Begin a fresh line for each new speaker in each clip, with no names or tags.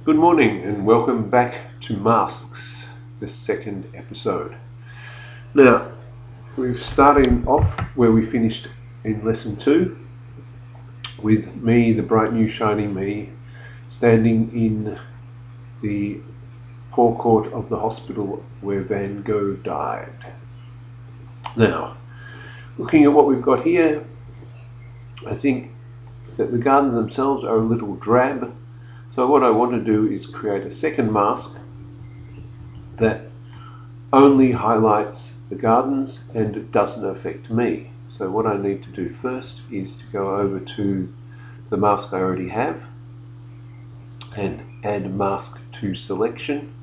Good morning and welcome back to Masks, the second episode. Now, we've started off where we finished in lesson 2 with me, the bright new shiny me, standing in the forecourt of the hospital where Van Gogh died. Now, looking at what we've got here, I think that the gardens themselves are a little drab. So what I want to do is create a second mask that only highlights the gardens and doesn't affect me. So what I need to do first is to go over to the mask I already have and add mask to selection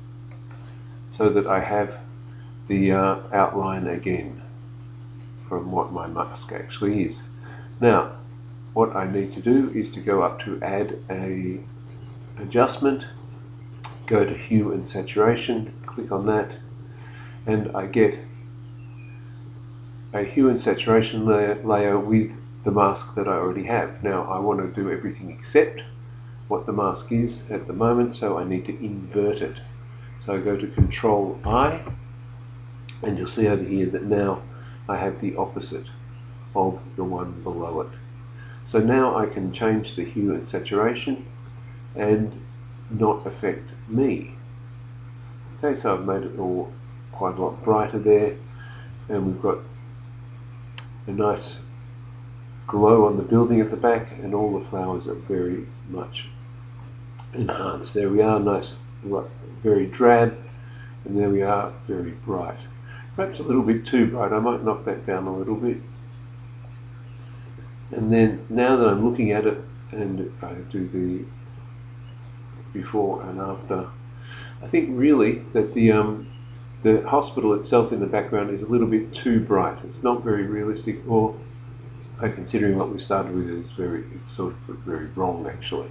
so that I have the outline again from what my mask actually is. Now, what I need to do is to go up to add a adjustment, go to hue and saturation, click on that, and I get a hue and saturation layer with the mask that I already have. Now I want to do everything except what the mask is at the moment, so I need to invert it. So I go to Control I, and you'll see over here that now I have the opposite of the one below it. So now I can change the hue and saturation and not affect me. Okay, so I've made it all quite a lot brighter there, and we've got a nice glow on the building at the back, and all the flowers are very much enhanced. There we are, nice, very drab, and there we are, very bright. Perhaps a little bit too bright. I might knock that down a little bit. And then now that I'm looking at it, and I do the before and after, I think really that the hospital itself in the background is a little bit too bright. It's not very realistic, or considering what we started with, it's sort of very wrong actually.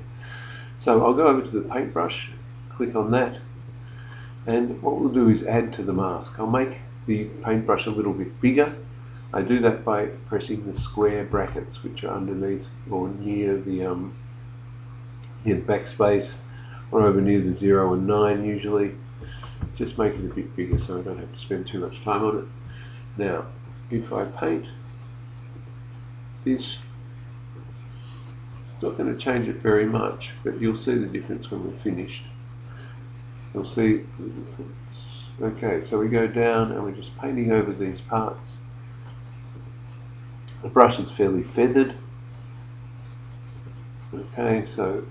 So I'll go over to the paintbrush, click on that, and what we'll do is add to the mask. I'll make the paintbrush a little bit bigger. I do that by pressing the square brackets which are underneath or near the backspace, or over near the 0 and 9 usually. Just make it a bit bigger so I don't have to spend too much time on it. Now, if I paint this, it's not going to change it very much, but you'll see the difference when we're finished. You'll see the difference. Okay, so we go down and we're just painting over these parts. The brush is fairly feathered. Okay, so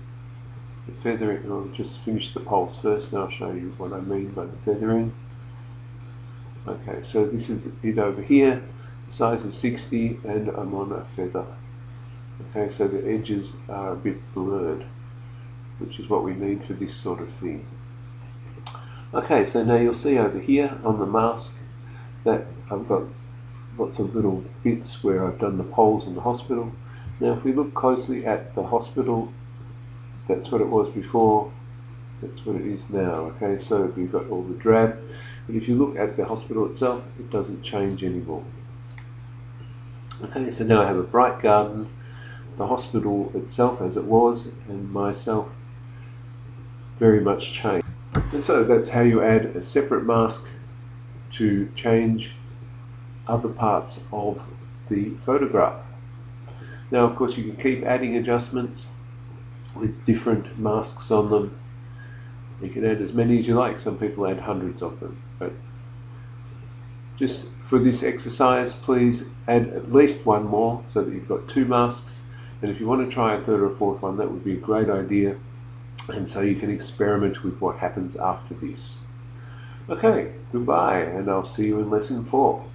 the feathering, I'll just finish the pulse first and I'll show you what I mean by the feathering. Okay, so this is it over here. The size is 60 and I'm on a feather. Okay, so the edges are a bit blurred, which is what we need for this sort of thing. Okay, so now you'll see over here on the mask that I've got lots of little bits where I've done the poles in the hospital. Now if we look closely at the hospital, that's what it was before, that's what it is now. Okay, so we've got all the drab, but if you look at the hospital itself, it doesn't change anymore. Okay, so now I have a bright garden, the hospital itself as it was, and myself very much changed. And so that's how you add a separate mask to change other parts of the photograph. Now of course you can keep adding adjustments with different masks on them. You can add as many as you like. Some people add hundreds of them, but just for this exercise please add at least one more so that you've got 2 masks, and if you want to try a third or a fourth one, that would be a great idea, and so you can experiment with what happens after this. Okay, goodbye, and I'll see you in lesson 4.